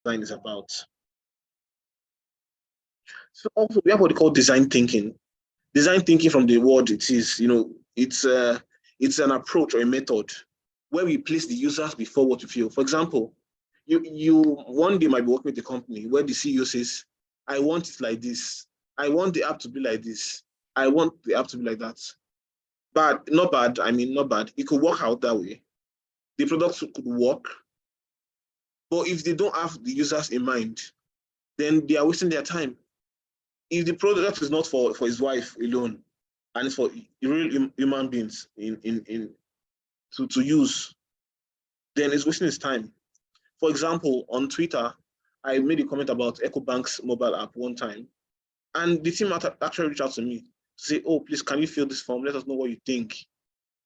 design is about. So also we have what they call design thinking. Design thinking, from the word it is, it's an approach or a method where we place the users before what you feel. For example, you one day might be working with a company where the CEO says, I want it like this. I want the app to be like this. I want the app to be like that. But not bad. I mean, not bad. It could work out that way. The product could work. But if they don't have the users in mind, then they are wasting their time. If the product is not for his wife alone, and it's for real human beings to use, then it's wasting his time. For example, on Twitter, I made a comment about EcoBank's mobile app one time, and the team actually reached out to me to say, oh, please, can you fill this form? Let us know what you think.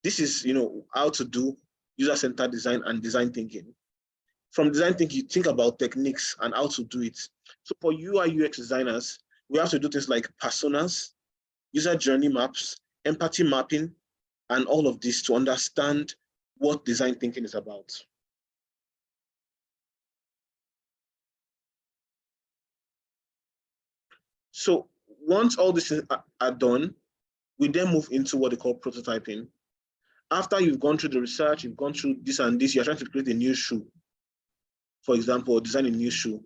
This is, how to do user-centered design and design thinking. From design thinking, you think about techniques and how to do it. So for UI UX designers, we have to do things like personas, user journey maps, empathy mapping, and all of this to understand what design thinking is about. So once all this are done, we then move into what they call prototyping. After you've gone through the research, you've gone through this and this, you're trying to create a new shoe, for example, or design a new shoe.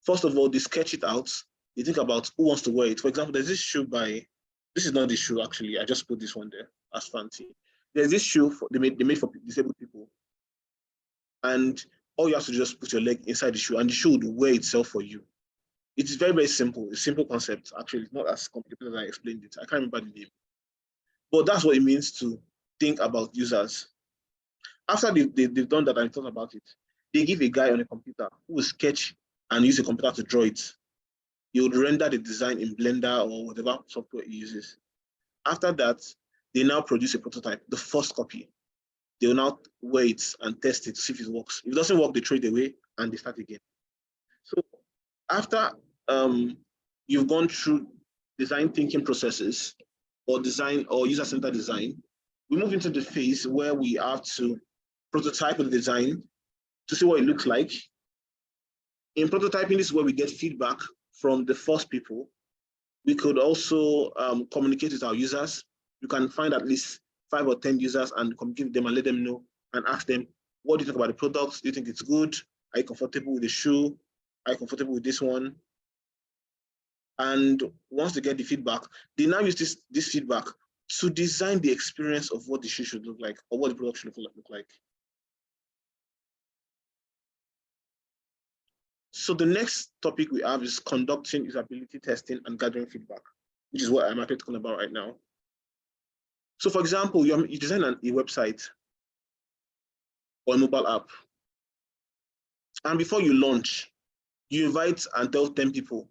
First of all, they sketch it out. You think about who wants to wear it. For example, there's this shoe this is not the shoe actually, I just put this one there as fancy. There's this shoe they made for disabled people. And all you have to do is just put your leg inside the shoe and the shoe would wear itself for you. It's very, very simple. It's a simple concept. Actually, it's not as complicated as I explained it. I can't remember the name. But that's what it means to think about users. After they've done that and thought about it, they give a guy on a computer who will sketch and use a computer to draw it. He would render the design in Blender or whatever software he uses. After that, they now produce a prototype, the first copy. They will now wait and test it to see if it works. If it doesn't work, they throw it away and they start again. So after you've gone through design thinking processes or design or user-centered design, we move into the phase where we have to prototype the design to see what it looks like. In prototyping, this is where we get feedback from the first people. We could also communicate with our users. You can find at least 5 or 10 users and communicate with them and let them know and ask them, what do you think about the product? Do you think it's good? Are you comfortable with the shoe? Are you comfortable with this one? And once they get the feedback, they now use this feedback to design the experience of what the shoe should look like or what the product should look like. So the next topic we have is conducting usability testing and gathering feedback, which is what I'm actually talking about right now. So for example, you design a website or a mobile app. And before you launch, you invite and tell 10 people,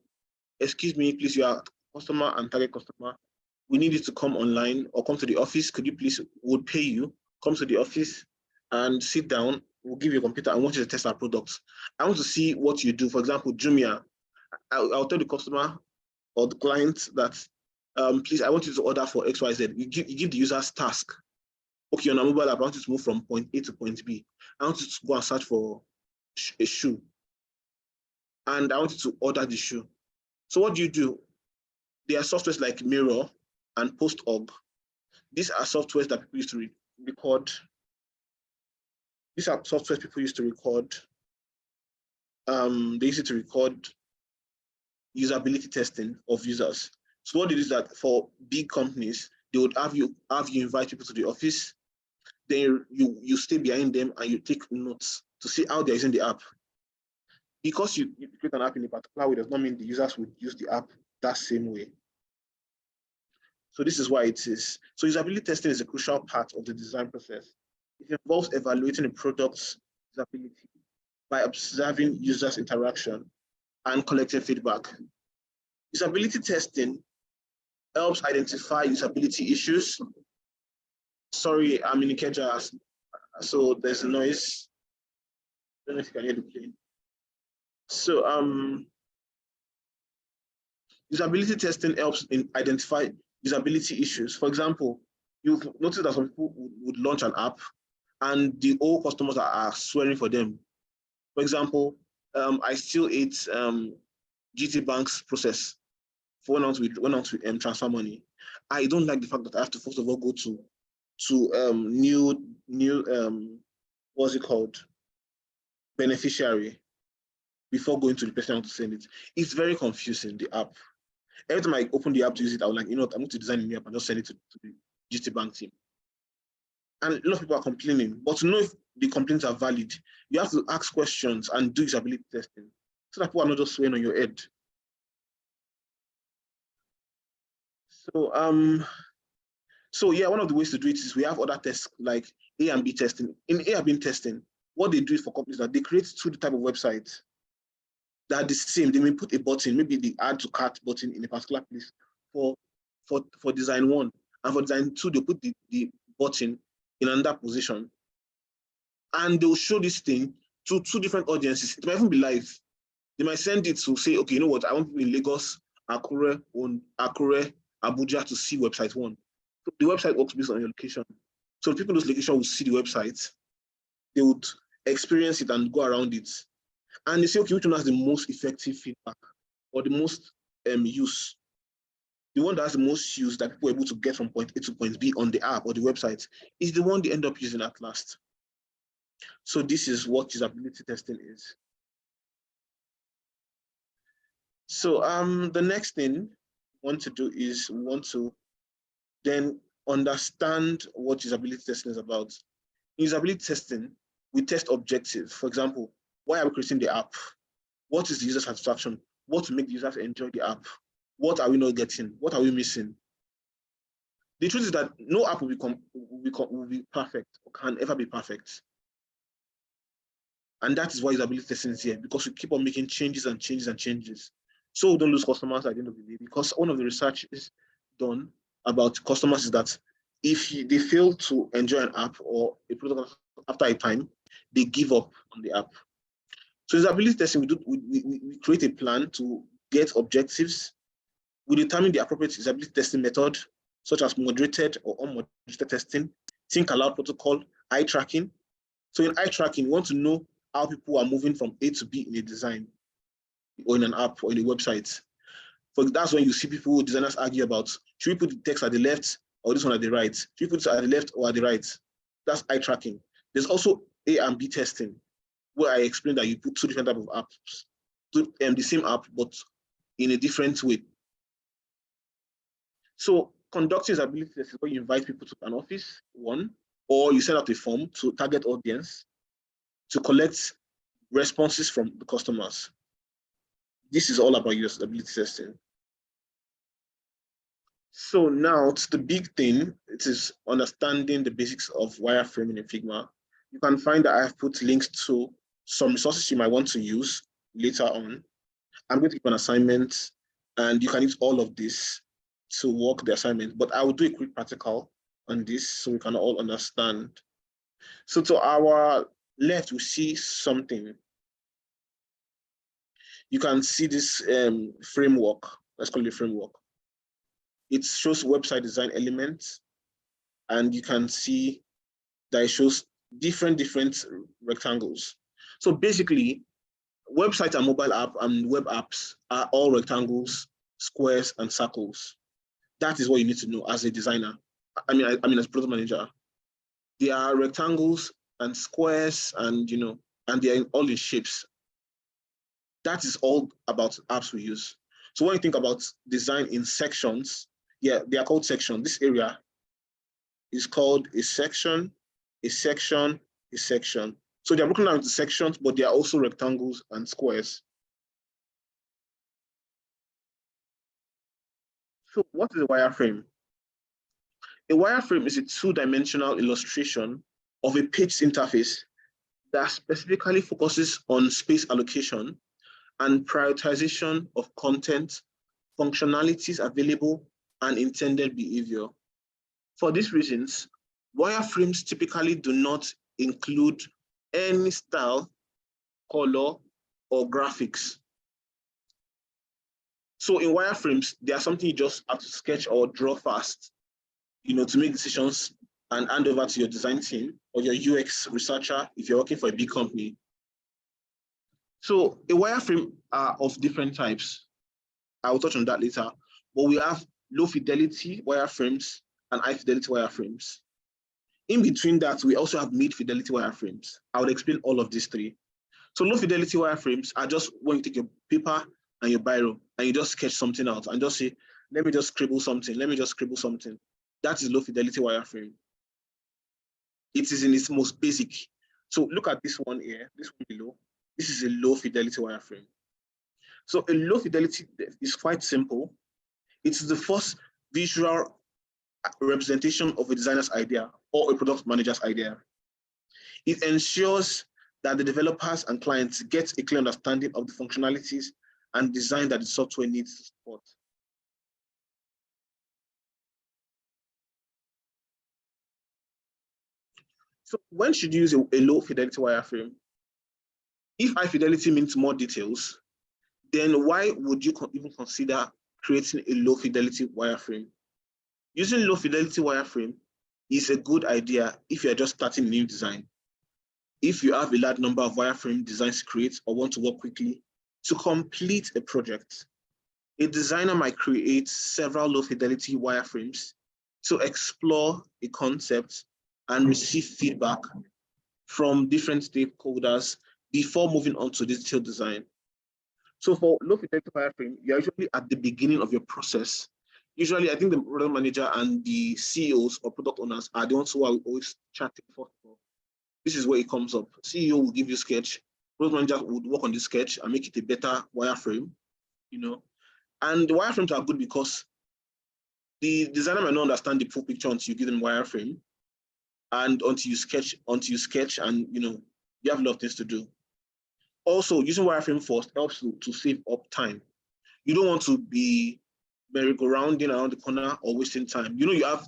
excuse me, please, you are customer and target customer. We need you to come online or come to the office. Could you please, we'll pay you, come to the office and sit down. We'll give you a computer. I want you to test our products. I want to see what you do. For example, Jumia, I'll tell the customer or the client that, please, I want you to order for XYZ. You give the users task. Okay, on a mobile app, I want you to move from point A to point B. I want you to go and search for a shoe. And I want you to order the shoe. So what do? There are softwares like Mirror and Post.org. These are softwares that people used to record. These are softwares people used to record. They used to record usability testing of users. So what it is that for big companies, they would have you invite people to the office. Then you stay behind them and you take notes to see how they're using the app. Because you create an app in a particular way does not mean the users would use the app that same way. So this is why it is. So usability testing is a crucial part of the design process. It involves evaluating a product's usability by observing users' interaction and collecting feedback. Usability testing helps identify usability issues. Sorry, I'm in Ikeja, so there's a noise. I don't know if you can hear the plane. So usability testing helps identify usability issues. For example, you've noticed that some people would launch an app and the old customers are swearing for them. For example, I still ate GT Bank's process for when I want to transfer money. I don't like the fact that I have to first of all go to new what's it called, beneficiary, before going to the person I want to send it. It's very confusing, the app. Every time I open the app to use it, I was like, you know what, I'm going to design a new app and just send it to the GT Bank team. And a lot of people are complaining, but to know if the complaints are valid, you have to ask questions and do usability testing so that people are not just swearing on your head. So yeah, one of the ways to do it is we have other tests like A and B testing. In A and B testing, what they do for companies that they create two type of websites that are the same. They may put a button, maybe the add to cart button in a particular place for design one, and for design two, they put the button in another position. And they'll show this thing to two different audiences. It might even be live. They might send it to say, okay, you know what, I want people in Lagos, Akure, Abuja to see website one. So the website works based on your location. So people in those locations will see the website, they would experience it and go around it. And they say, okay, which one has the most effective feedback or the most use? The one that has the most use that people are able to get from point A to point B on the app or the website is the one they end up using at last. So this is what usability testing is. So the next thing we want to do is we want to then understand what usability testing is about. In usability testing, we test objectives. For example, why are we creating the app? What is the user satisfaction? What will make the users enjoy the app? What are we not getting? What are we missing? The truth is that no app will be perfect or can ever be perfect. And that is why usability testing is here, because we keep on making changes and changes and changes. So we don't lose customers at the end of the day, because one of the research is done about customers is that if they fail to enjoy an app or a product after a time, they give up on the app. So usability testing, we create a plan to get objectives. We determine the appropriate usability testing method, such as moderated or unmoderated testing, think aloud protocol, eye tracking. So in eye tracking, we want to know how people are moving from A to B in a design or in an app or in a website. That's when you see people, designers argue about, should we put the text at the left or this one at the right? Should we put it at the left or at the right? That's eye tracking. There's also A and B testing, where I explained that you put two different types of apps, the same app, but in a different way. So conducting usability tests is where you invite people to an office, one, or you send out a form to target audience to collect responses from the customers. This is all about usability testing. So now it's the big thing. It is understanding the basics of wireframing in Figma. You can find that I have put links to some resources you might want to use later on. I'm going to give an assignment and you can use all of this to work the assignment, but I will do a quick practical on this so we can all understand. So to our left, we see something. You can see this framework. Let's call it a framework. It shows website design elements, and you can see that it shows different rectangles. So basically, website and mobile app and web apps are all rectangles, squares, and circles. That is what you need to know as a designer. I mean as product manager. They are rectangles and squares, and and they are all in shapes. That is all about apps we use. So when you think about design in sections, yeah, they are called sections. This area is called a section, a section, a section. So they're broken down into sections, but they are also rectangles and squares. So what is a wireframe? A wireframe is a two-dimensional illustration of a page interface that specifically focuses on space allocation and prioritization of content, functionalities available, and intended behavior. For these reasons, wireframes typically do not include any style, color, or graphics. So in wireframes, they are something you just have to sketch or draw fast, to make decisions and hand over to your design team or your UX researcher if you're working for a big company. So a wireframe are of different types. I will touch on that later. But we have low fidelity wireframes and high fidelity wireframes. In between that, we also have mid fidelity wireframes. I will explain all of these three. So low fidelity wireframes are just when you take your paper and your biro and you just sketch something out and just say, let me just scribble something, let me just scribble something. That is low fidelity wireframe. It is in its most basic. So look at this one here, this one below. This is a low fidelity wireframe. So a low fidelity is quite simple. It's the first visual representation of a designer's idea or a product manager's idea. It ensures that the developers and clients get a clear understanding of the functionalities and design that the software needs to support. So when should you use a low fidelity wireframe? If high fidelity means more details, then why would you even consider creating a low fidelity wireframe? Using low fidelity wireframe is a good idea if you're just starting a new design. If you have a large number of wireframe designs to create or want to work quickly to complete a project, a designer might create several low fidelity wireframes to explore a concept and receive feedback from different stakeholders before moving on to detailed design. So for low fidelity wireframe, you're usually at the beginning of your process. Usually, I think the product manager and the CEOs or product owners are the ones who are always chatting first of all. This is where it comes up. CEO will give you a sketch. Product manager would work on the sketch and make it a better wireframe, you know. And the wireframes are good because the designer might not understand the full picture until you give them wireframe, and until you sketch, and you have a lot of things to do. Also, using wireframe first helps to save up time. You don't want to be merry-go-rounding around the corner or wasting time. You have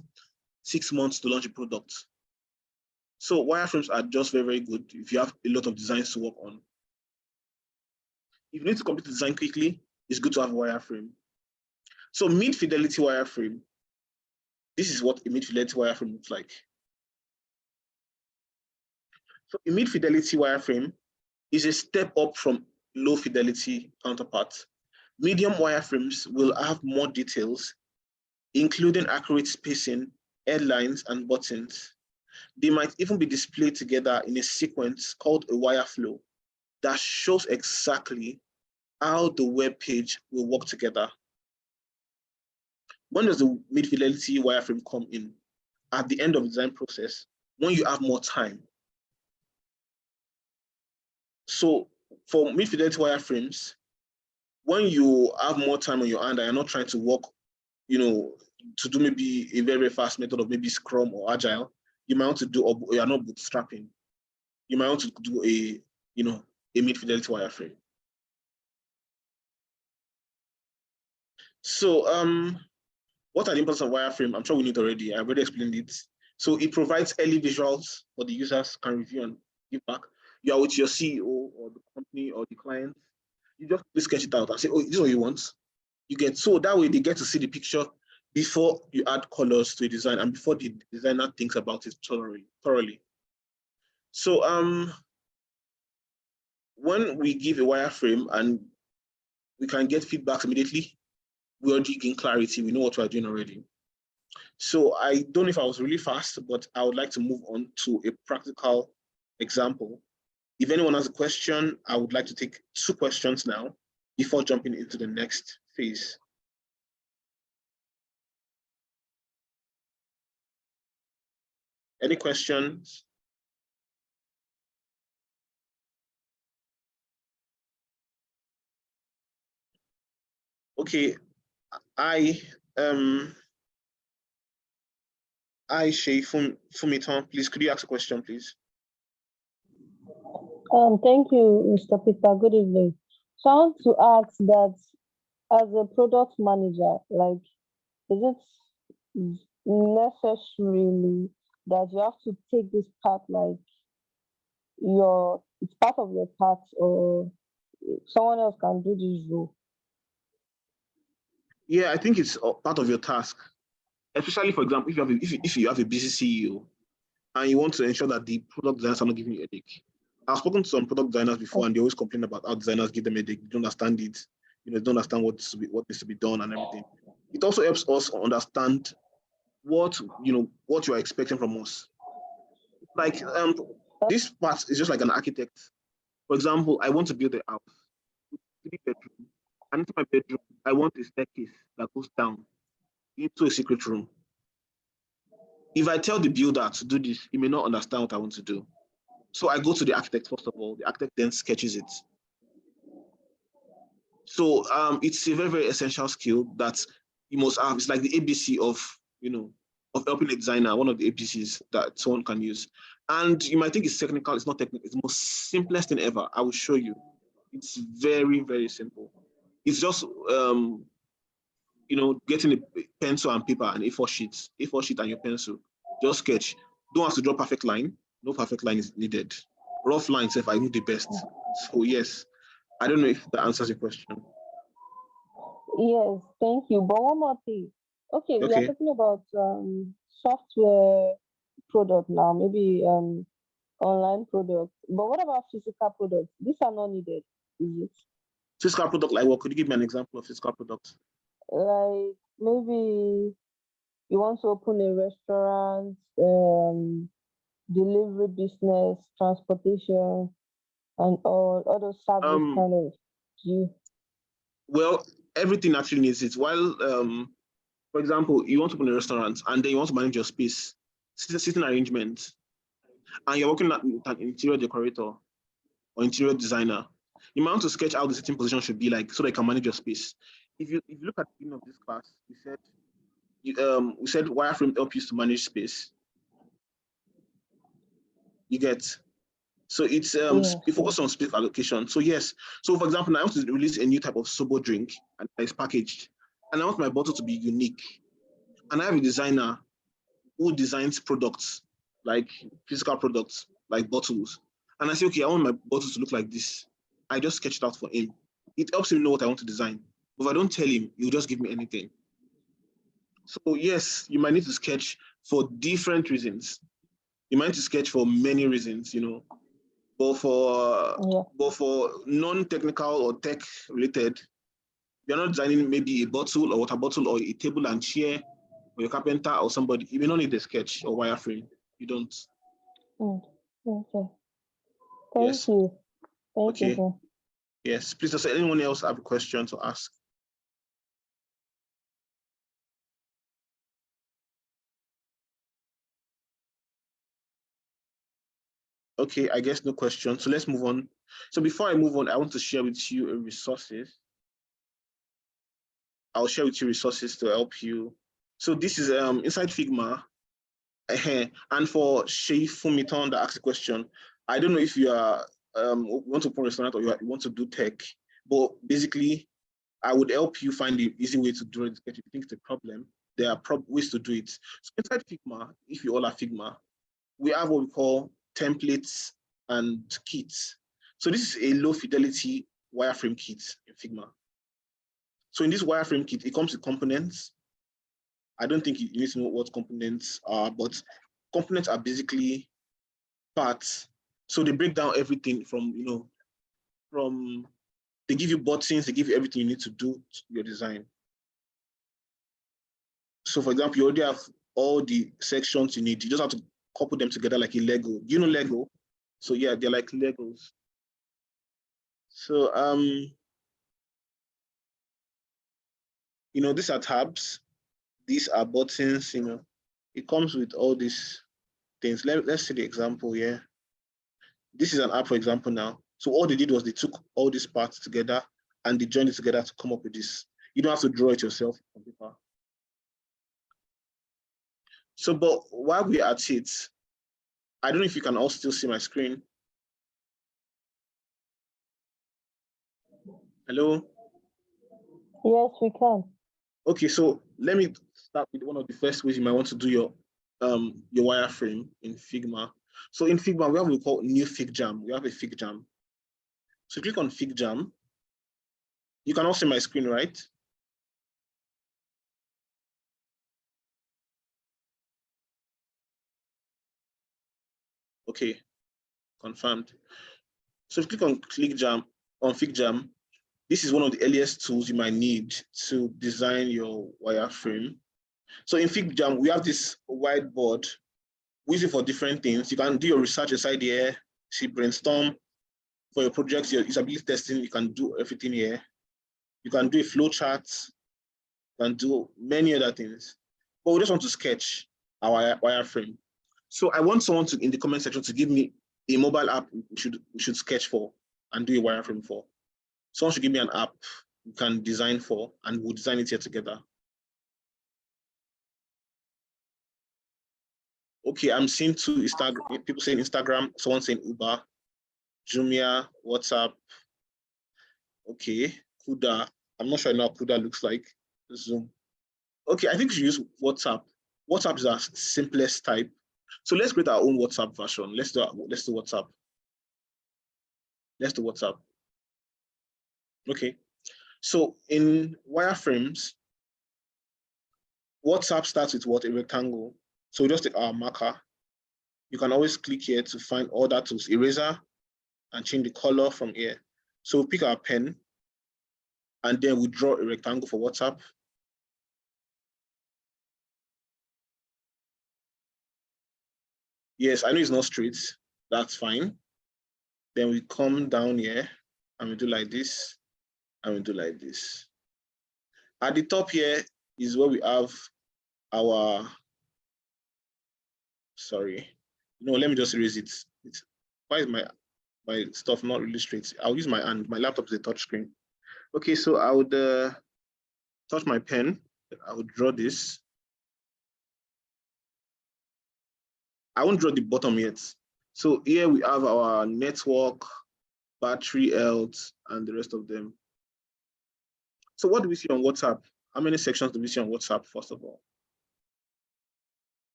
6 months to launch a product. So wireframes are just very, very good if you have a lot of designs to work on. If you need to complete the design quickly, it's good to have a wireframe. So mid-fidelity wireframe, this is what a mid-fidelity wireframe looks like. So a mid-fidelity wireframe is a step up from low-fidelity counterparts. Medium wireframes will have more details, including accurate spacing, headlines, and buttons. They might even be displayed together in a sequence called a wire flow that shows exactly how the web page will work together. When does the mid-fidelity wireframe come in? At the end of the design process, when you have more time. So for mid-fidelity wireframes, when you have more time on your hand and you're not trying to work, to do maybe a very, very fast method of maybe Scrum or Agile, you might want to do, or you're not bootstrapping, you might want to do a mid-fidelity wireframe. So what are the importance of wireframe? I'm sure we need already. I've already explained it. So it provides early visuals for the users can review and give back. You are with your CEO or the company or the client. You just sketch it out and say, oh, this is what you want. You get, so that way they get to see the picture before you add colors to a design and before the designer thinks about it thoroughly. So when we give a wireframe and we can get feedbacks immediately, we already gain clarity. We know what we're doing already. So I don't know if I was really fast, but I would like to move on to a practical example. If anyone has a question, I would like to take 2 questions now before jumping into the next phase. Any questions? Okay, Shay Fumiton, please, could you ask a question, please? Thank you, Mr. Peter. Good evening. So I want to ask that as a product manager, like, is it necessarily that you have to take this part like it's part of your task, or someone else can do this role? Yeah, I think it's part of your task. Especially, for example, if you have a busy CEO and you want to ensure that the product designers are not giving you a headache, I've spoken to some product designers before, and they always complain about how designers give them a they don't understand it. They don't understand what needs to be done and everything. It also helps us understand what what you are expecting from us. Like this part is just like an architect. For example, I want to build a house, 3 bedroom, and into my bedroom, I want a staircase that goes down into a secret room. If I tell the builder to do this, he may not understand what I want to do. So I go to the architect first of all. The architect then sketches it. So it's a very, very essential skill that you must have. It's like the ABC of of helping a designer, one of the ABCs that someone can use. And you might think it's technical, it's not technical, it's the most simplest thing ever. I will show you. It's very, very simple. It's just getting a pencil and paper and A4 sheet and your pencil. Just sketch. Don't have to draw perfect line. No perfect line is needed. Rough lines, if I do the best. So yes, I don't know if that answers your question. Yes, thank you. But one more thing. Okay, we are Okay. talking about software product now, maybe online products. But what about physical products? These are not needed, is it? Physical product, like what? Could you give me an example of physical product? Like maybe you want to open a restaurant, delivery business, transportation, and all other service Um, kind of. You. well, everything actually needs it. While for example, you want to open a restaurant and then you want to manage your space, sitting arrangement, and you're working with an interior decorator or interior designer, you might want to sketch out the sitting position should be like so they can manage your space. If you look at the beginning of this class, we said wireframe help you to manage space. You get. So it's it focuses on space allocation. So yes. So for example, I want to release a new type of sobo drink and it's packaged, and I want my bottle to be unique. And I have a designer who designs products, like physical products, like bottles. And I say, okay, I want my bottle to look like this. I just sketch it out for him. It helps him know what I want to design. But if I don't tell him, he'll just give me anything. So yes, you might need to sketch for different reasons. You might need to sketch for many reasons, but for non-technical or tech related, you're not designing maybe a bottle or water bottle or a table and chair or a carpenter or somebody. You may not need a sketch or wireframe. You don't. Okay. Thank Yes. you. Thank you, Okay. sir. Yes. Please, does anyone else have a question to ask? Okay, I guess no question. So let's move on. So before I move on, I want to share with you resources. I'll share with you resources to help you. So this is inside Figma. And for Shay Fumiton that asked a question, I don't know if you are want to open a restaurant or you want to do tech, but basically, I would help you find the easy way to do it. If you think it's a problem, there are ways to do it. So inside Figma, if you all are Figma, we have what we call templates and kits. So this is a low fidelity wireframe kit in Figma. So in this wireframe kit, it comes with components. I don't think you need to know what components are, but components are basically parts. So they break down everything from, they give you buttons, they give you everything you need to do your design. So for example, you already have all the sections you need. You just have to couple them together like a Lego. Do you know Lego? So yeah, they're like Legos. So these are tabs, these are buttons, it comes with all these things. Let's see the example here. This is an app, for example, now. So all they did was they took all these parts together and they joined it together to come up with this. You don't have to draw it yourself on paper. So, but while we're at it, I don't know if you can all still see my screen. Hello? Yes, we can. Okay, so let me start with one of the first ways you might want to do your wireframe in Figma. So in Figma, we have what we call new FigJam. We have a FigJam. So click on FigJam. You can also see my screen, right? Okay, confirmed. So if you click on FigJam, this is one of the earliest tools you might need to design your wireframe. So in FigJam, we have this whiteboard. We use it for different things. You can do your research inside here, see brainstorm for your projects, your usability testing, you can do everything here. You can do a flow chart, you can do many other things. But we just want to sketch our wireframe. So I want someone to, in the comment section, to give me a mobile app we should sketch for and do a wireframe for. Someone should give me an app we can design for, and we'll design it here together. Okay, I'm seeing two Instagram, people saying Instagram, someone saying Uber, Jumia, WhatsApp. Okay, Kuda. I'm not sure I know what Kuda looks like. Zoom. Okay, I think we should use WhatsApp. WhatsApp is our simplest type. So let's create our own WhatsApp version. Let's do WhatsApp. Let's do WhatsApp. Okay. So in wireframes, WhatsApp starts with what? A rectangle. So we just take our marker. You can always click here to find all that tools, eraser, and change the color from here. So we pick our pen, and then we draw a rectangle for WhatsApp. Yes, I know it's not straight. That's fine. Then we come down here and we do like this, and we do like this. At the top here is where we have our, sorry, let me just erase it. Why is my stuff not really straight? I'll use my hand. My laptop is a touch screen. Okay, so I would touch my pen. I would draw this. I won't draw the bottom yet. So here we have our network, battery health, and the rest of them. So what do we see on WhatsApp? How many sections do we see on WhatsApp, first of all?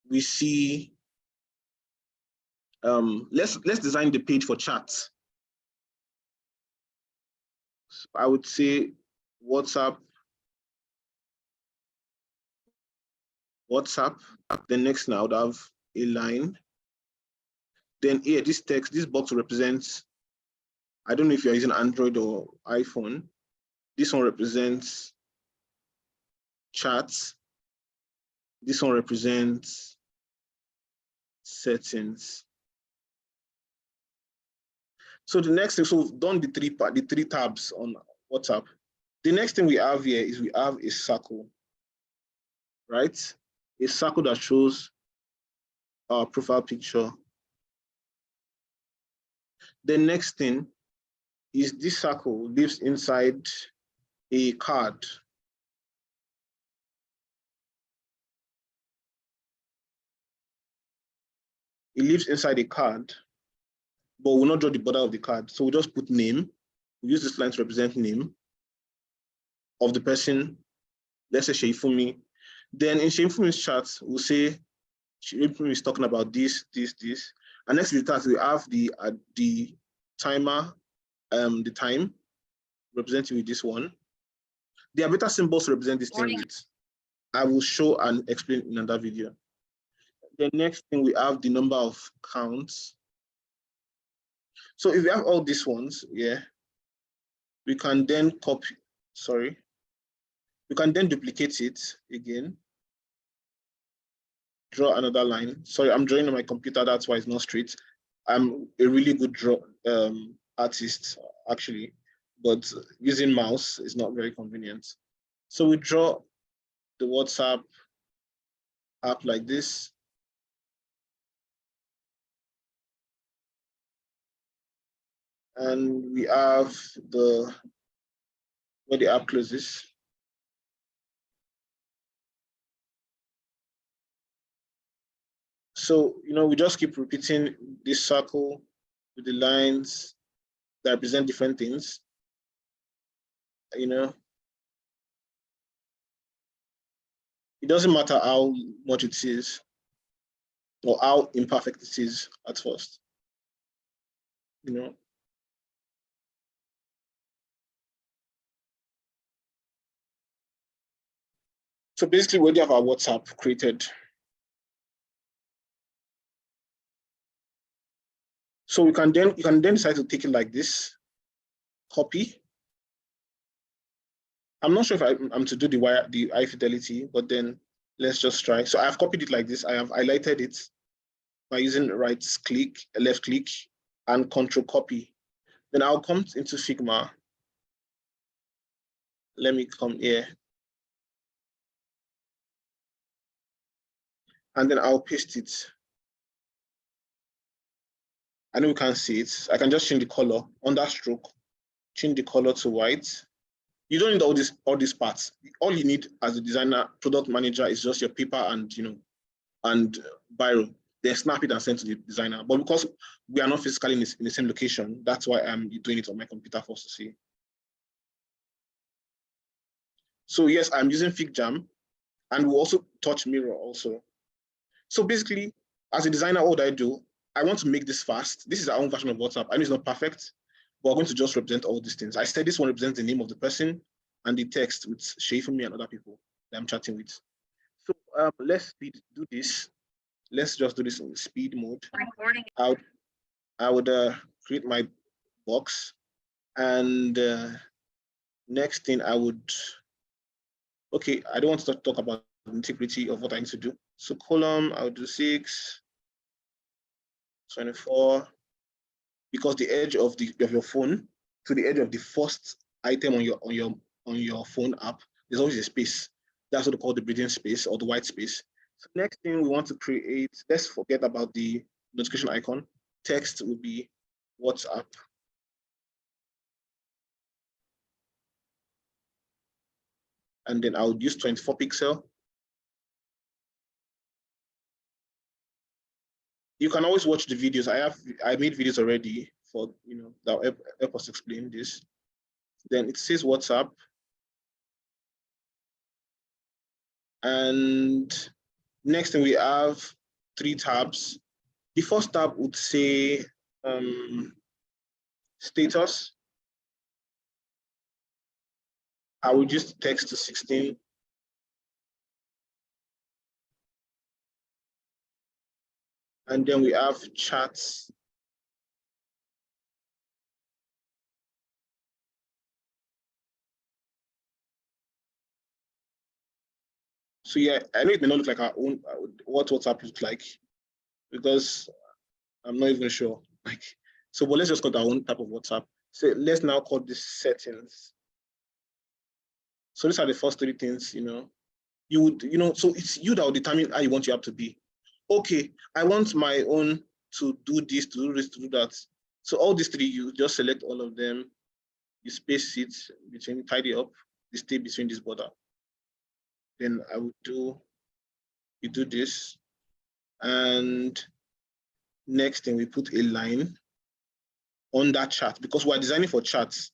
We see, let's design the page for chats. So I would say WhatsApp. The next now I would have a line. Then here, this text, this box represents, I don't know if you're using Android or iPhone. This one represents chats. This one represents settings. So the next thing, so we've done the three tabs on WhatsApp. The next thing we have here is we have a circle, right? A circle that shows our profile picture. The next thing is this circle lives inside a card. It lives inside a card, but we'll not draw the border of the card. So we'll just put name. We use this line to represent name of the person. Let's say Sheifumi. Then in Sheifumi's chat, we'll say Sheifumi is talking about this. And next to the task, we have the timer, the time represented with this one. There are better symbols to represent this thing with. I will show and explain in another video. The next thing, we have the number of counts. So if we have all these ones, yeah, we can then we can then duplicate it again. Draw another line. Sorry, I'm drawing on my computer, that's why it's not straight. I'm a really good artist, actually, but using mouse is not very convenient. So we draw the WhatsApp app like this. And we have where the app closes. So, we just keep repeating this circle with the lines that represent different things. It doesn't matter how much it is or how imperfect it is at first. So basically, we already have our WhatsApp created. So you can then decide to take it like this, copy. I'm not sure if I'm to do the high fidelity, but then let's just try. So I've copied it like this. I have highlighted it by using left click, and control copy. Then I'll come into Figma. Let me come here. And then I'll paste it. I know you can't see it. I can just change the color on that stroke, change the color to white. You don't need all these parts. All you need as a designer, product manager is just your paper and and biro. Then snap it and send to the designer. But because we are not physically in the same location, that's why I'm doing it on my computer for us to see. So yes, I'm using FigJam, and we'll also touch mirror also. So basically, as a designer, what I do, I want to make this fast. This is our own version of WhatsApp. I know it's not perfect, but we're going to just represent all these things. I said this one represents the name of the person and the text with Shafumi and other people that I'm chatting with. So let's do this. Let's just do this in speed mode. I would create my box, and next thing I would, okay, I don't want to talk about the integrity of what I need to do. So column, I would do 6, 24, because the edge of your phone to the edge of the first item on your phone app, there's always a space. That's what they call the breathing space or the white space. So next thing we want to create, let's forget about the notification icon. Text will be WhatsApp. And then I would use 24 pixel. You can always watch the videos. I made videos already for that help us explain this. Then it says WhatsApp. And next thing we have 3 tabs. The first tab would say status. I will just text to 16. And then we have chats. So yeah, I know it may not look like our own, what WhatsApp looks like, because I'm not even sure. So but let's just call our own type of WhatsApp. So let's now call this settings. So these are the first 3 things, you would, so it's you that will determine how you want your app to be. Okay, I want my own to do this, to do this, to do that. So all these 3, you just select all of them, you space it between, tidy up, you stay between this border. Then I would do, you do this. And next thing, we put a line on that chart because we're designing for charts.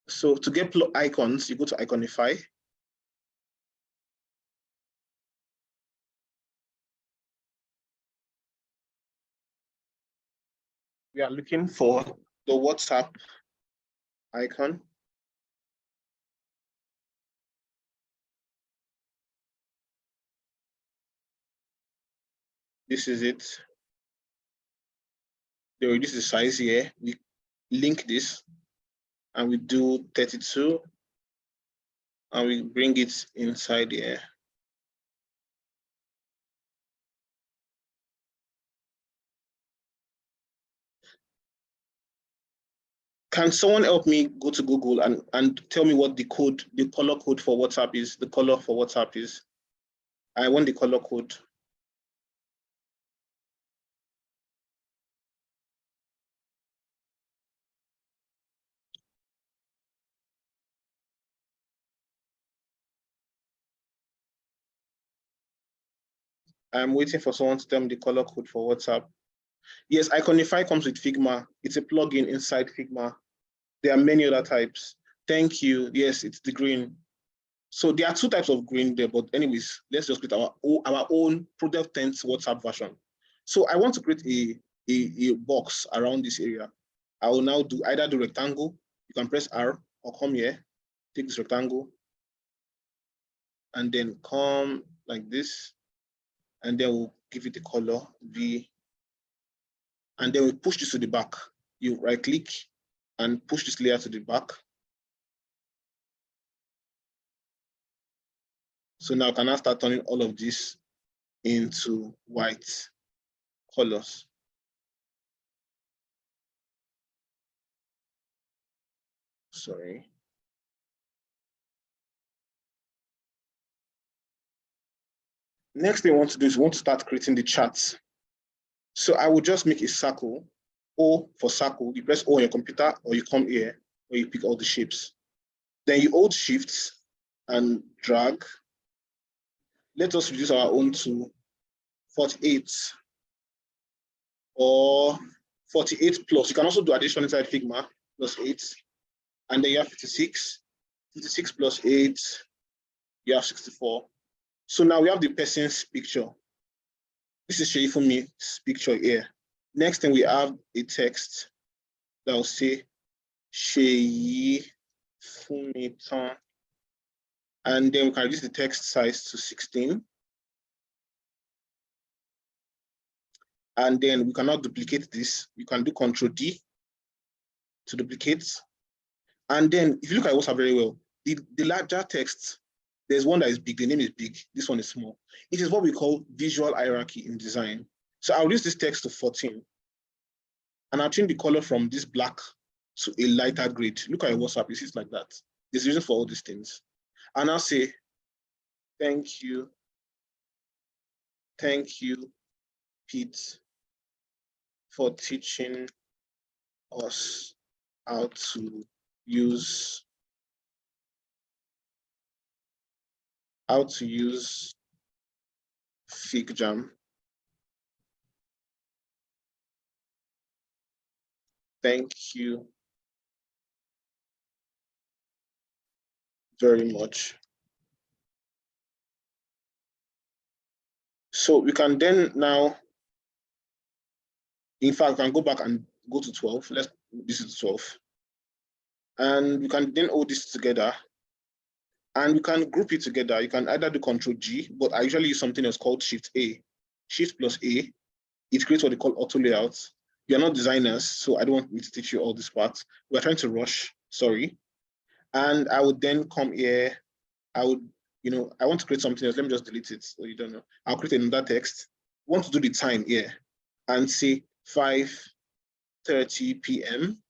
So to get icons, you go to Iconify. We are looking for the WhatsApp icon. This is it. They reduce the size here. We link this and we do 32 and we bring it inside here. Can someone help me go to Google and tell me what the color code for WhatsApp is? The color for WhatsApp is. I want the color code. I'm waiting for someone to tell me the color code for WhatsApp. Yes, Iconify comes with Figma. It's a plugin inside Figma. There are many other types. Thank you. Yes, it's the green. So there are 2 types of green there, but anyways, let's just create our own product tense WhatsApp version. So I want to create a box around this area. I will now do either the rectangle. You can press R or come here, take this rectangle, and then come like this, and then we'll give it the color V, and then we push this to the back. You right click and push this layer to the back. So now I can now start turning all of this into white colors. Sorry. Next thing I want to do is we want to start creating the charts. So I will just make a circle, O for circle. You press O on your computer, or you come here where you pick all the shapes. Then you hold Shift and drag. Let us reduce our own to 48 or 48 plus. You can also do addition inside Figma, plus 8. And then you have 56. 56 plus 8, you have 64. So now we have the person's picture. This is Sheifumi's picture here. Next thing we have a text that will say Sheifumi. And then we can reduce the text size to 16. And then we cannot duplicate this. You can do Control D to duplicate. And then if you look at WhatsApp very well, the larger text, there's one that is big, the name is big, this one is small. It is what we call visual hierarchy in design. So I'll use this text to 14. And I'll change the color from this black to a lighter grade. Look at your WhatsApp, you see it's like that. There's a reason for all these things. And I'll say, thank you, Pete, for teaching us how to use FigJam. Thank you very much. So we can then now, in fact, we can go back and go to 12. This is 12. And we can then hold this together and we can group it together. You can either do Control G, but I usually use something else called Shift A. Shift plus A, it creates what they call auto layout. You're not designers, so I don't want me to teach you all these parts. We're trying to rush, sorry. And I would then come here, I would, I want to create something else. Let me just delete it so you don't know. I'll create another text. I want to do the time here and say 5:30 p.m.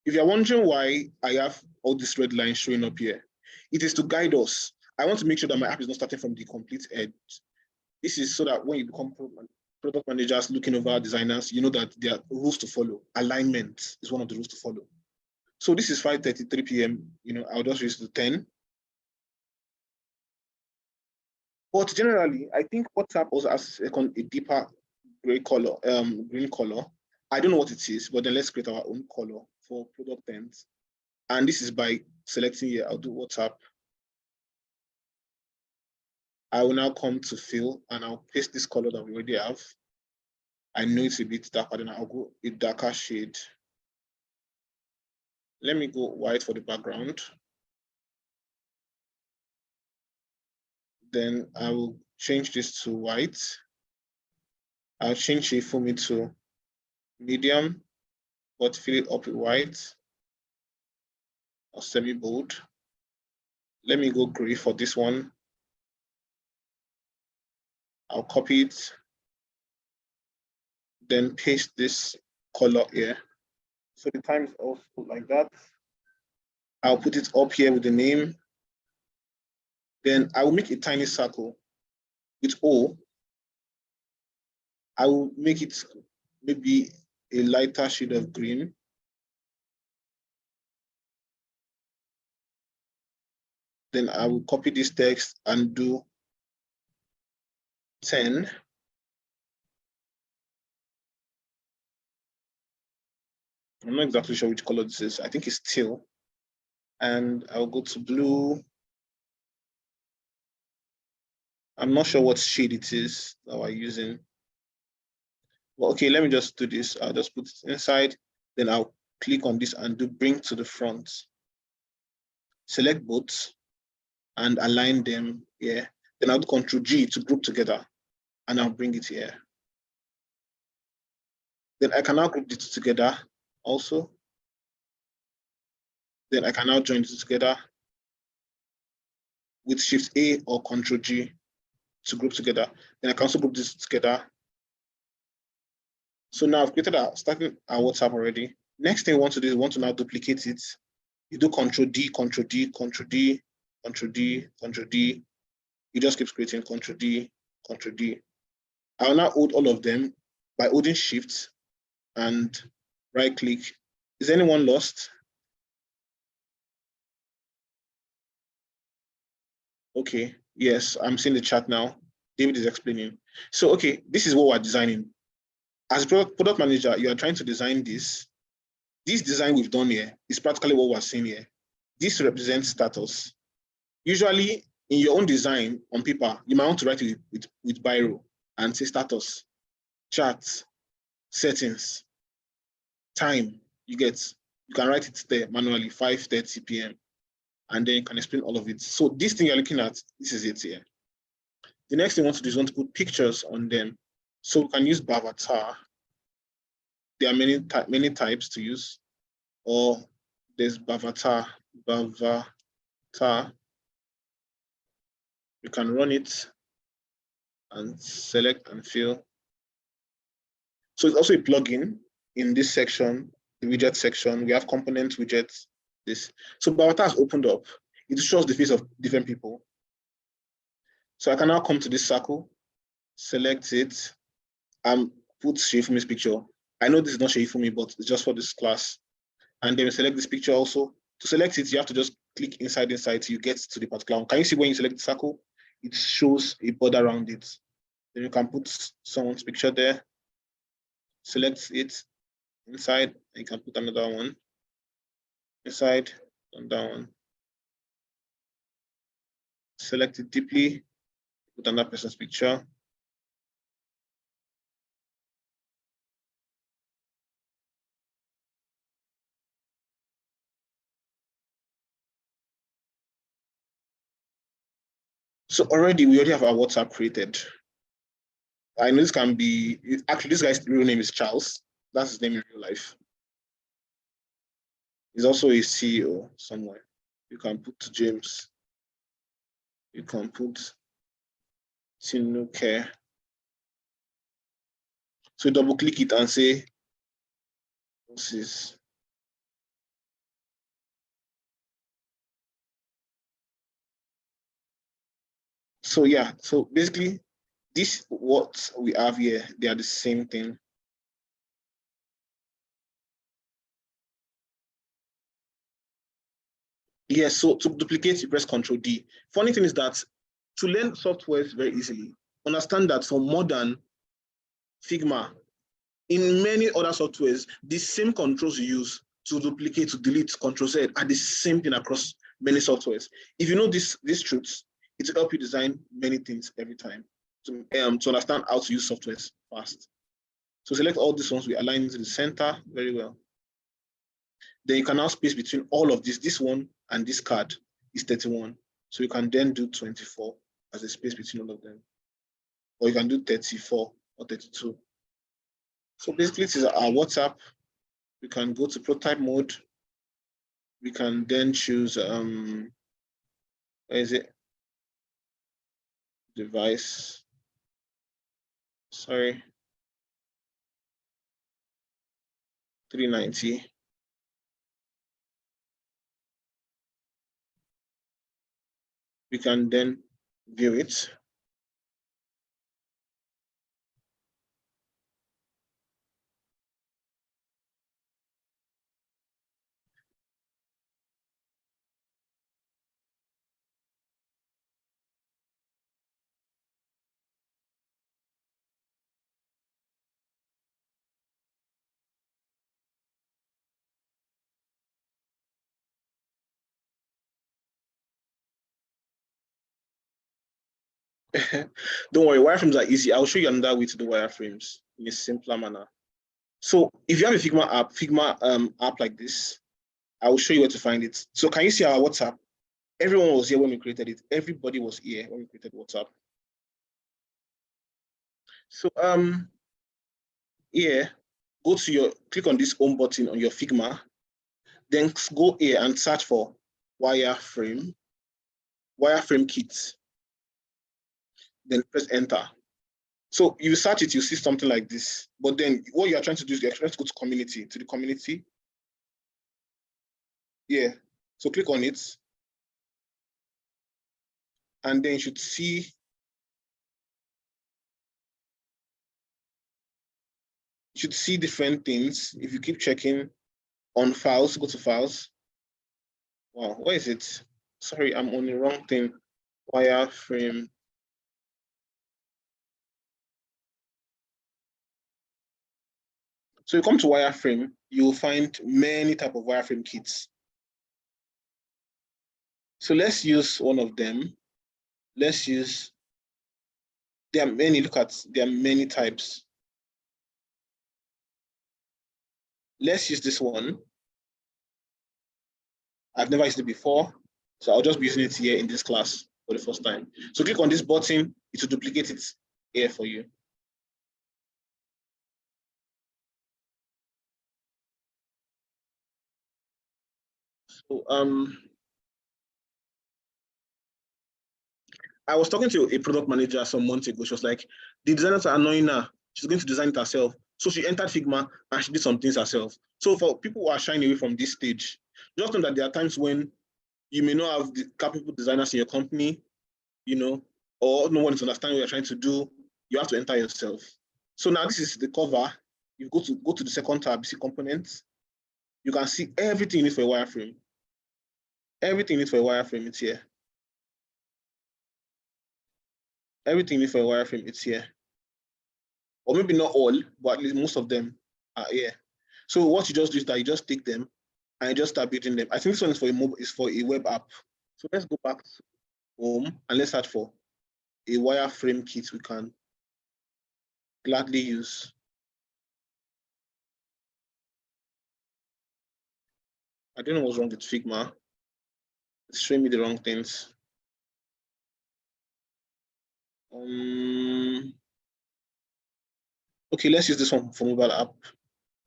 If you're wondering why I have all these red lines showing up here, it is to guide us. I want to make sure that my app is not starting from the complete edge. This is so that when you become product managers looking over designers, you know that there are rules to follow. Alignment is one of the rules to follow. So this is 5:33 p.m. I'll just use the 10. But generally, I think WhatsApp also has a deeper green color. I don't know what it is, but then let's create our own color for product ends. And this is by selecting here, I'll do WhatsApp. I will now come to fill and I'll paste this color that we already have. I know it's a bit darker, then I'll go a darker shade. Let me go white for the background. Then I will change this to white. I'll change it for me to medium, but fill it up with white or semi-bold. Let me go gray for this one. I'll copy it, then paste this color here. So the time is also like that. I'll put it up here with the name. Then I will make a tiny circle with O. I will make it maybe a lighter shade of green. Then I will copy this text and do 10. I'm not exactly sure which color this is. I think it's teal. And I'll go to blue. I'm not sure what shade it is that we're using. Well, okay, let me just do this. I'll just put it inside, then I'll click on this and do bring to the front. Select both and align them here. Then I'll do Ctrl G to group together and I'll bring it here. Then I can now group the two together also. Then I can now join the two together with Shift A or Ctrl G to group together. Then I can also group this together. So now I've created started our WhatsApp already. Next thing we want to do is we want to now duplicate it. You do Ctrl D, Ctrl D, Ctrl D, Ctrl D, Ctrl D. You just keep creating Ctrl D, Ctrl D. I will now hold all of them by holding Shift and right click. Is anyone lost? Okay, yes, I'm seeing the chat now. David is explaining. So, okay, this is what we're designing. As a product manager, you are trying to design this. This design we've done here is practically what we're seeing here. This represents status. Usually, in your own design on paper, you might want to write it with Biro and say status, chat, settings, time. You can write it there manually, 5:30 p.m. and then you can explain all of it. So this thing you're looking at, this is it here. The next thing we want to do is want to put pictures on them. So we can use Bavatar. There are many types to use, or there's Bavatar. You can run it and select and fill. So it's also a plugin in this section, the widget section. We have component widgets. This. So Bavatar has opened up. It shows the face of different people. So I can now come to this circle, select it, and put Sheifumi's picture. I know this is not Sheifumi, but it's just for this class. And then we select this picture also. To select it, you have to just click inside till you get to the particular one. Can you see when you select the circle, it shows a border around it. Then you can put someone's picture there, select it inside, and you can put another one inside, another one. Select it deeply, put another person's picture. So already we already have our WhatsApp created. I know this can be, actually this guy's real name is Charles. That's his name in real life. He's also a CEO somewhere. You can put James. You can put Tinuke. So double click it and say, this is. So yeah, so basically this, what we have here, they are the same thing. Yes, so to duplicate, you press Ctrl D. Funny thing is that to learn software very easily, understand that for modern Figma, in many other softwares, the same controls you use to duplicate, to delete, Ctrl Z are the same thing across many softwares. If you know these truths, it will help you design many things every time to understand how to use softwares fast. So select all these ones, we align into the center very well. Then you can now space between all of this. This one and this card is 31. So you can then do 24 as a space between all of them. Or you can do 34 or 32. So basically, this is our WhatsApp. We can go to prototype mode. We can then choose, where is it? Device. Sorry. 390. We can then view it. Don't worry, wireframes are easy. I'll show you another way to do wireframes in a simpler manner. So if you have a Figma app like this, I will show you where to find it. So can you see our WhatsApp? Everyone was here when we created it. Everybody was here when we created WhatsApp. So here, click on this home button on your Figma, then go here and search for wireframe kit. Then press enter. So you search it, you see something like this. But then what you are trying to do is you're trying to go to the community. Yeah. So click on it. And then you should see different things. If you keep checking on files, go to files. Wow, where is it? Sorry, I'm on the wrong thing. Wireframe. So you come to wireframe, you'll find many type of wireframe kits. So let's use one of them. There are many, there are many types. Let's use this one. I've never used it before, so I'll just be using it here in this class for the first time. So click on this button, it will duplicate it here for you. So I was talking to a product manager some months ago. She was like, the designers are annoying her. She's going to design it herself. So she entered Figma and she did some things herself. So for people who are shying away from this stage, just know that there are times when you may not have the capable designers in your company, or no one is understanding what you're trying to do. You have to enter yourself. So now this is the cover. You go to the second tab, you see components. You can see everything you need for a wireframe. Everything you need for a wireframe, it's here. Everything you need for a wireframe, it's here. Or maybe not all, but at least most of them are here. So what you just do is that you just take them and you just start building them. I think this one is for a web app. So let's go back to home and let's search for a wireframe kit we can gladly use. I don't know what's wrong with Figma. It's showing me the wrong things. Okay, let's use this one for mobile app.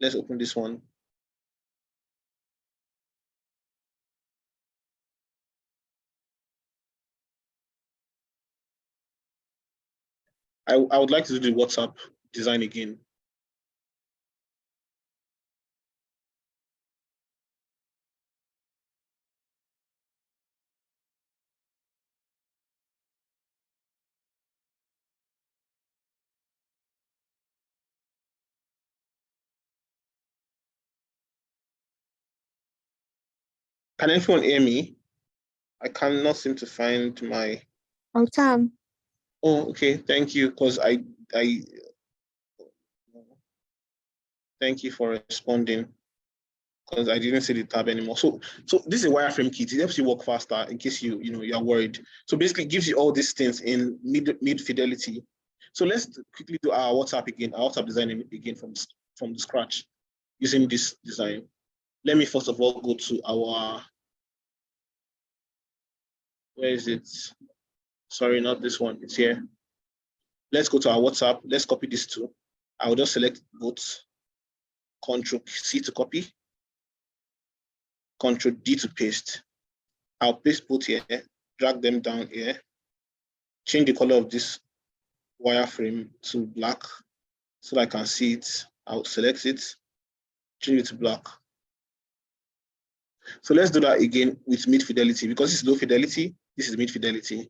Let's open this one. I would like to do the WhatsApp design again. Can anyone hear me? I cannot seem to find my. Oh, Tom. Oh, okay. Thank you. Because I thank you for responding. Because I didn't see the tab anymore. So this is a wireframe kit. It helps you work faster in case you are worried. So basically, it gives you all these things in mid fidelity. So let's quickly do our WhatsApp again. Our WhatsApp design again from the scratch using this design. Let me first of all go to our. Where is it? Sorry, not this one. It's here. Let's go to our WhatsApp. Let's copy these two. I'll just select both. Control C to copy. Control D to paste. I'll paste both here, drag them down here, change the color of this wireframe to black so that I can see it. I'll select it, change it to black. So let's do that again with mid fidelity. Because this is low fidelity, this is mid fidelity,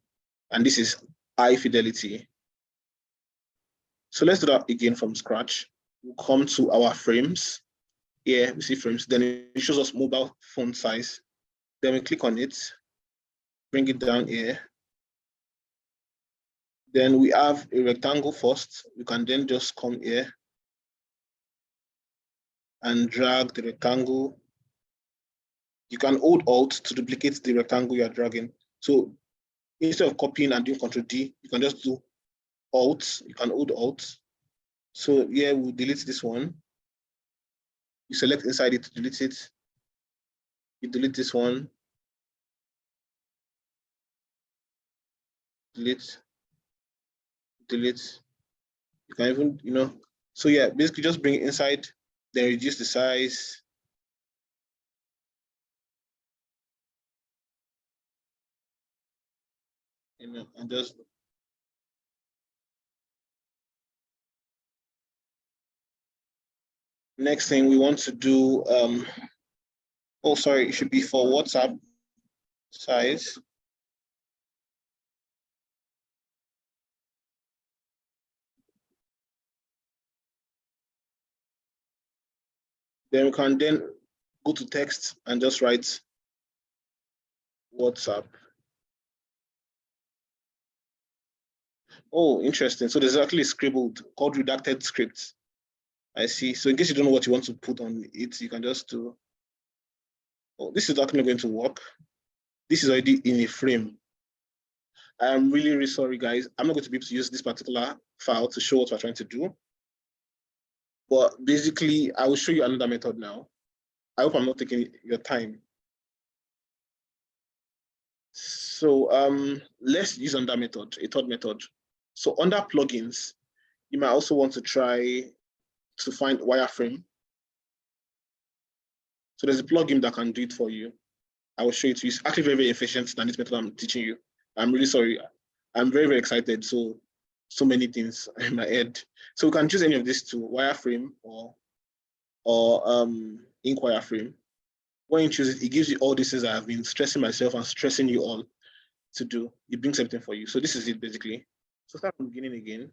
and this is high fidelity. So let's do that again from scratch. We'll come to our frames. Here we see frames, then it shows us mobile font size. Then we click on it, bring it down here. Then we have a rectangle first. You can then just come here and drag the rectangle. You can hold Alt to duplicate the rectangle you are dragging. So instead of copying and doing Control D, you can just do Alt. You can hold Alt. So yeah, we'll delete this one. You select inside it to delete it. You delete this one. Delete. Delete. You can even, you know, so yeah, basically just bring it inside, then reduce the size. You know, and just next thing we want to do, oh sorry, it should be for WhatsApp size. Then we can then go to text and just write WhatsApp. Oh, interesting. So there's actually scribbled called redacted script. I see. So in case you don't know what you want to put on it, you can just do, oh, this is actually going to work. This is already in a frame. I'm really, really sorry, guys. I'm not going to be able to use this particular file to show what we're trying to do. But basically, I will show you another method now. I hope I'm not taking your time. So let's use another method, a third method. So under plugins, you might also want to try to find wireframe. So there's a plugin that can do it for you. I will show it to you. It's actually very, very efficient than this method I'm teaching you. I'm really sorry. I'm very, very excited. So many things in my head. So we can choose any of these two, wireframe or ink wireframe. When you choose it, it gives you all these things I have been stressing myself and stressing you all to do. It brings everything for you. So this is it basically. So start from the beginning again.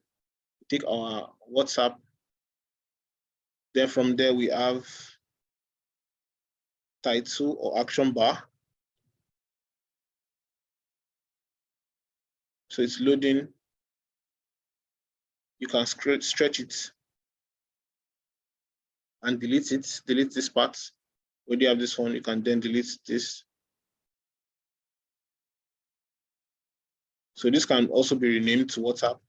Take our WhatsApp. Then from there we have title or action bar. So it's loading. You can stretch it and delete it. Delete this part. When you have this one, you can then delete this. So this can also be renamed to WhatsApp.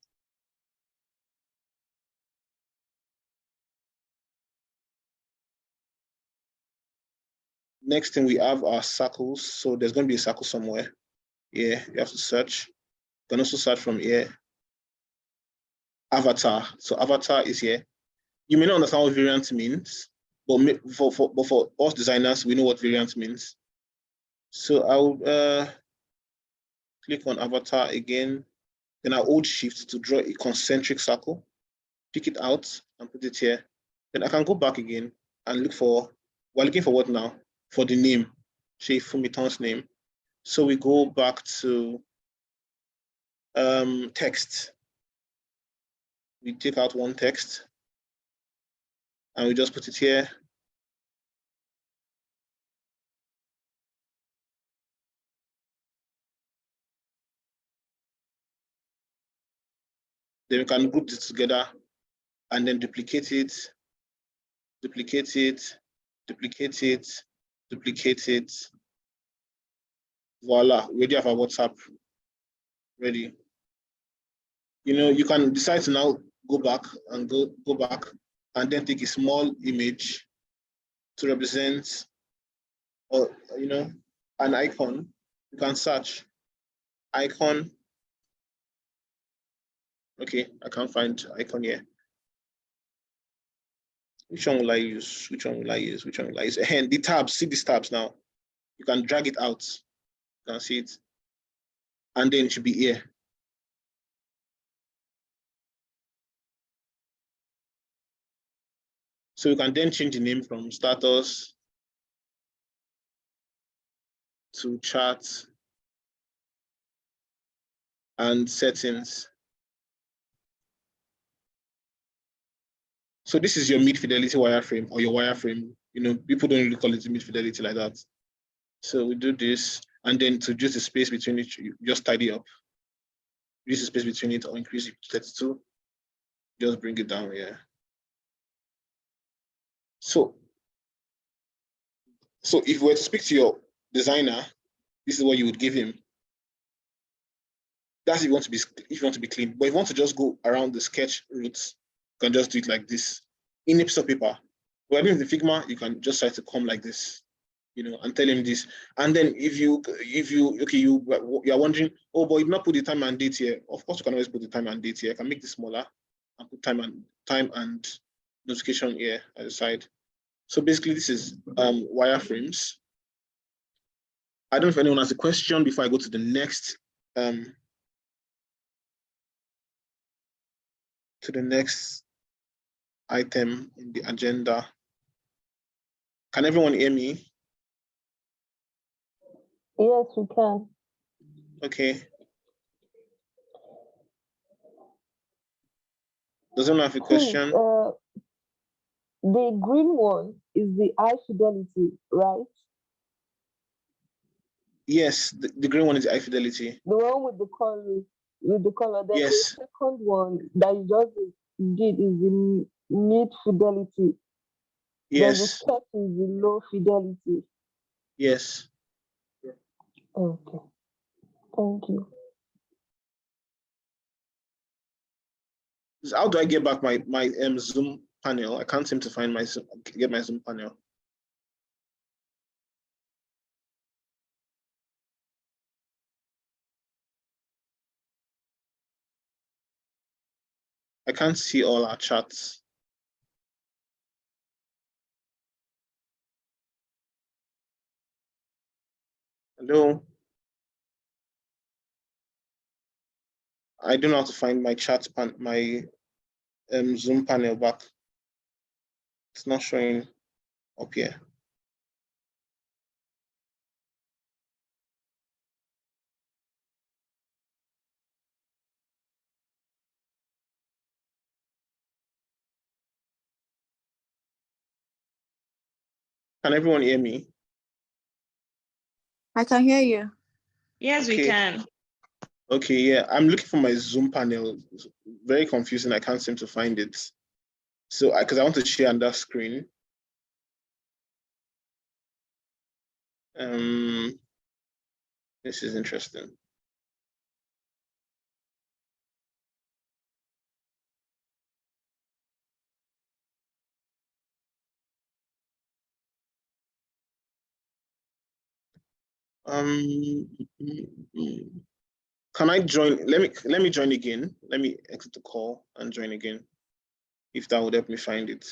Next thing we have are circles. So there's going to be a circle somewhere. Yeah, you have to search. You can also search from here. Avatar. So avatar is here. You may not understand what variant means, but for us designers, we know what variant means. So I'll click on avatar again. Then I'll hold shift to draw a concentric circle. Pick it out and put it here. Then I can go back again and look for, we're looking for what now? For the name, Shey Fumiton's name. So we go back to text. We take out one text and we just put it here. Then we can group this together and then duplicate it, duplicate it, duplicate it, duplicate it. Voila, we already have our WhatsApp ready. You know, you can decide to now go back and go back and then take a small image to represent, or you know, an icon. You can search icon. Okay, I can't find icon here. Which one will I use? Which one will I use? Which one will I use? And the tabs, see these tabs now. You can drag it out. You can see it. And then it should be here. So you can then change the name from status to chat and settings. So this is your mid-fidelity wireframe or your wireframe. You know, people don't really call it mid-fidelity like that. So we do this, and then to reduce the space between it, you just tidy up. Reduce the space between it or increase it to 32. Just bring it down here. So if we were to speak to your designer, this is what you would give him. That's if you want to be clean. But if you want to just go around the sketch routes, you can just do it like this in a piece of paper. But in the Figma, you can just try to come like this, and tell him this. And then if you are wondering, oh, but you did not put the time and date here. Of course, you can always put the time and date here. I can make this smaller and put time and notification here at the side. So basically, this is wireframes. I don't know if anyone has a question before I go to the next item in the agenda. Can everyone hear me? Yes, we can. Okay. Does anyone have a question? The green one is the high fidelity, right? Yes, the green one is high fidelity. The one with the color. Then yes. the second one that you just did is the mid fidelity. Yes. Then the sketch is the low fidelity. Yes. Okay. Thank you. How do I get back my Zoom panel? I can't seem to find my Zoom panel. I can't see all our chats. Hello. I don't know how to find my Zoom panel back. It's not showing up here. Can everyone hear me? I can hear you. Yes, okay. We can. Okay, yeah. I'm looking for my Zoom panel. It's very confusing. I can't seem to find it. So, because I want to share on that screen. This is interesting. Can I join? Let me join again. Let me exit the call and join again, if that would help me find it.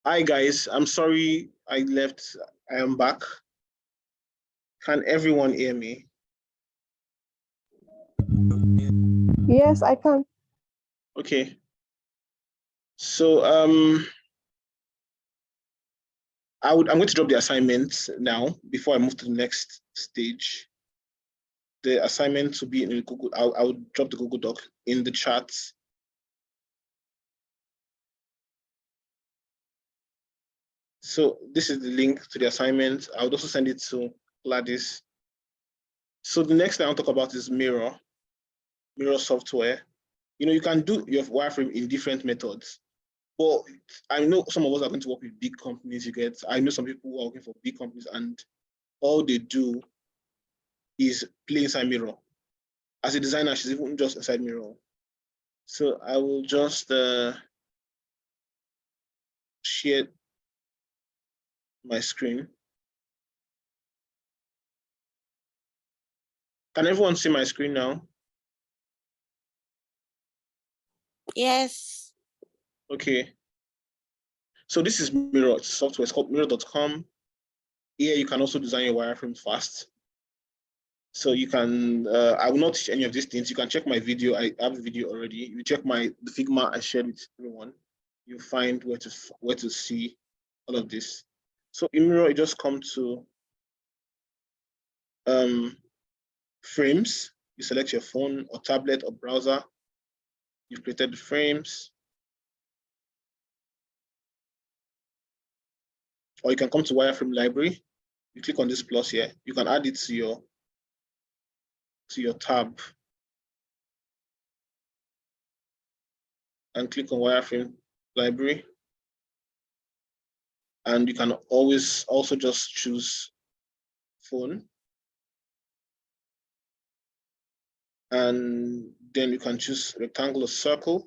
Hi guys, I'm sorry I left. I am back. Can everyone hear me? Yes, I can. Okay. So I'm going to drop the assignment now before I move to the next stage. the assignment to be in the Google. I'll drop the Google Doc in the chat. So this is the link to the assignment. I would also send it to Gladys. So the next thing I'll talk about is Miro software. You can do your wireframe in different methods. But I know some of us are going to work with big companies, you get. I know some people who are working for big companies and all they do is play inside Miro. As a designer, she's even just inside Miro. So I will just share my screen. Can everyone see my screen now? Yes. Okay. So this is Miro software. It's called Miro.com. Here you can also design your wireframe fast. So you can, I will not teach any of these things. You can check my video. I have a video already. You check the Figma I shared with everyone. You find where to see all of this. So in Miro, you just come to frames. You select your phone or tablet or browser. You've created the frames. Or you can come to wireframe library. You click on this plus here. You can add it to your tab and click on wireframe library. And you can always also just choose phone. And then you can choose rectangle or circle.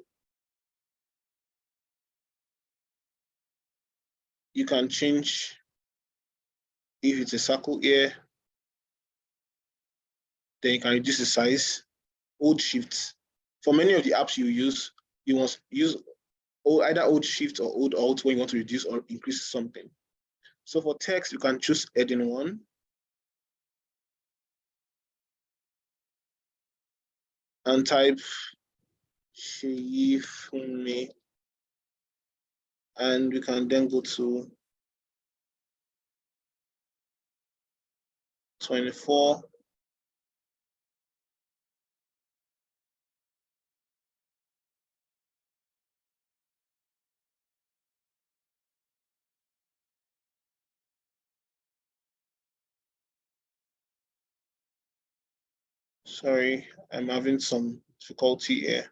You can change if it's a circle here. Then you can reduce the size, hold shift. For many of the apps you use, you must use either hold shift or hold alt when you want to reduce or increase something. So for text, you can choose heading 1. And type Sheyifunmi. And we can then go to 24. Sorry, I'm having some difficulty here.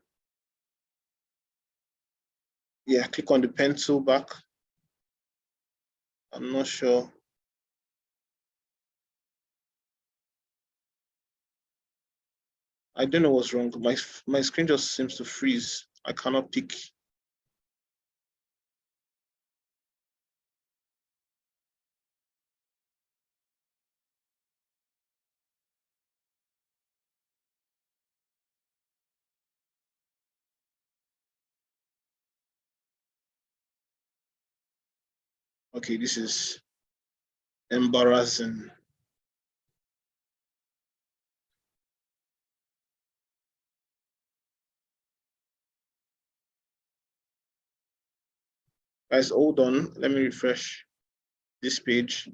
Yeah, click on the pencil back. I'm not sure. I don't know what's wrong. My screen just seems to freeze. I cannot pick. Okay, this is embarrassing. Guys, hold on. Let me refresh this page.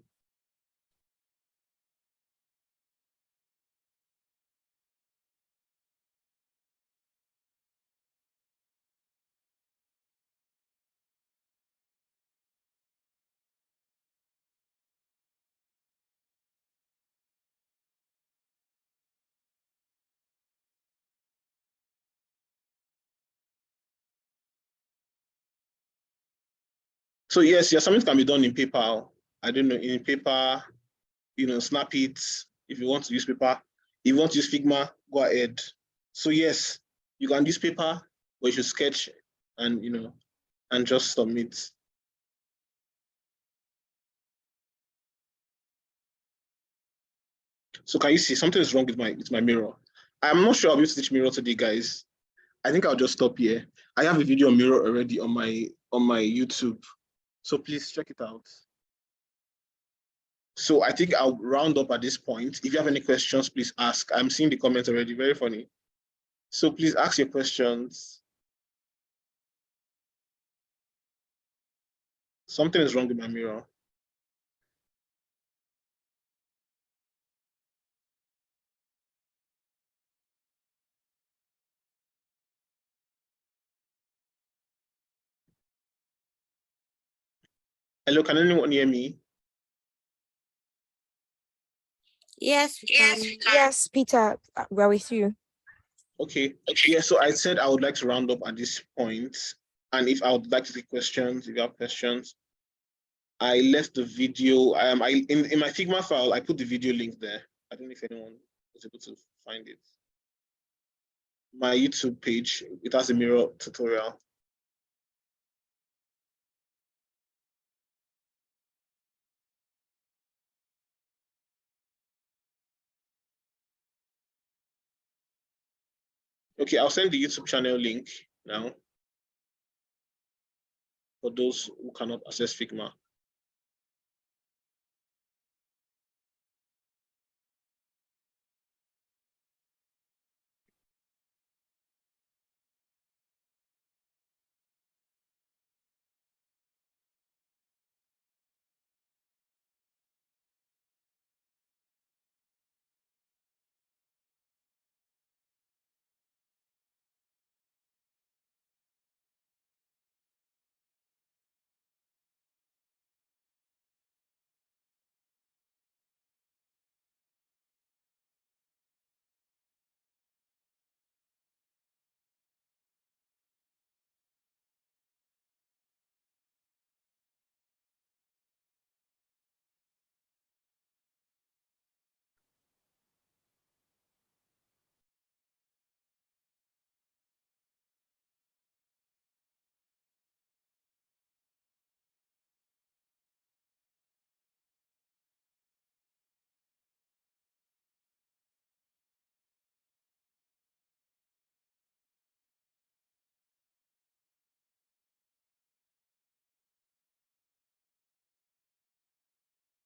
So yes, your assignment can be done in paper. I don't know, in paper, snap it. If you want to use paper, if you want to use Figma, go ahead. So yes, you can use paper, but you should sketch and and just submit. So can you see something is wrong with my mirror? I'm not sure I'll be able to teach mirror today, guys. I think I'll just stop here. I have a video on mirror already on my YouTube. So please check it out. So I think I'll round up at this point. If you have any questions, please ask. I'm seeing the comments already, very funny. So please ask your questions. Something is wrong with my mirror. Hello, can anyone hear me? Yes, we can. Yes, Peter, we're with you. Okay. Yeah, so I said I would like to round up at this point. And if I would like to take questions, if you have questions, I left the video. In my Figma file, I put the video link there. I don't know if anyone was able to find it. My YouTube page, it has a mirror tutorial. Okay, I'll send the YouTube channel link now for those who cannot access Figma.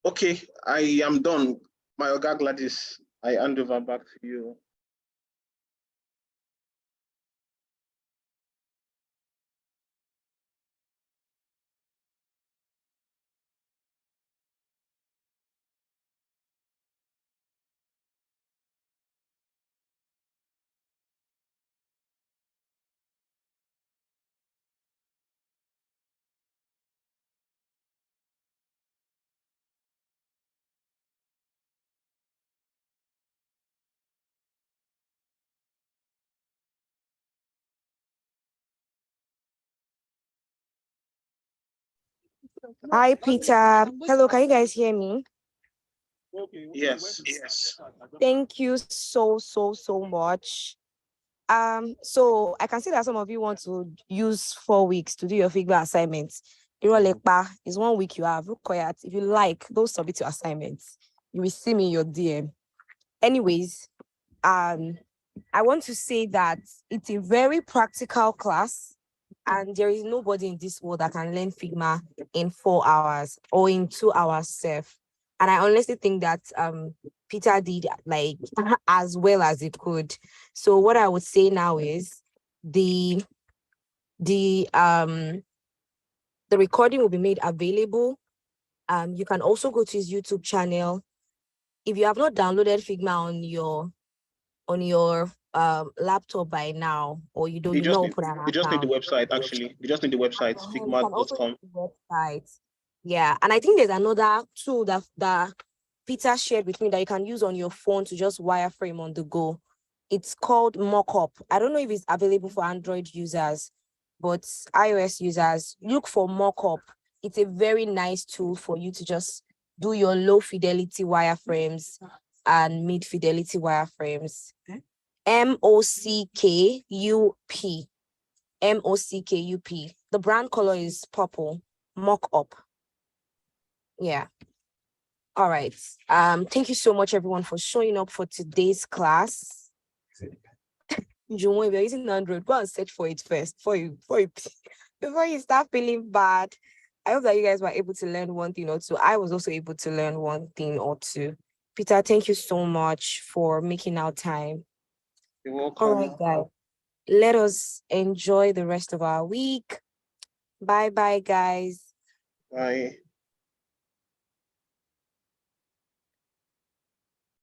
Okay, I am done. My Oga Gladys, I hand over back to you. Hi, Peter. Hello, can you guys hear me? Yes. Thank you so much. So I can see that some of you want to use 4 weeks to do your Figma assignments. Is 1 week you have. Look quiet. If you like, don't submit your assignments. You will see me in your DM. Anyways, I want to say that it's a very practical class, and there is nobody in this world that can learn Figma in 4 hours or in 2 hours self. And I honestly think that Peter did like as well as it could. So what I would say now is the recording will be made available. You can also go to his YouTube channel. If you have not downloaded Figma on your laptop by now, or you don't know, put an They just need the account. website, actually. They just need the website, You can also figma.com. use the website. Yeah, and I think there's another tool that Peter shared with me that you can use on your phone to just wireframe on the go. It's called Mockup. I don't know if it's available for Android users, but iOS users, look for Mockup. It's a very nice tool for you to just do your low fidelity wireframes and mid fidelity wireframes. MOCKUP. MOCKUP. The brand color is purple. Mockup. Yeah. All right. Thank you so much, everyone, for showing up for today's class. Jumwe, if you're using Android, go and search for it first before you start feeling bad. I hope that you guys were able to learn one thing or two. I was also able to learn one thing or two. Peter, thank you so much for making our time. You're welcome. All right, guys. Let us enjoy the rest of our week. Bye, guys. Bye.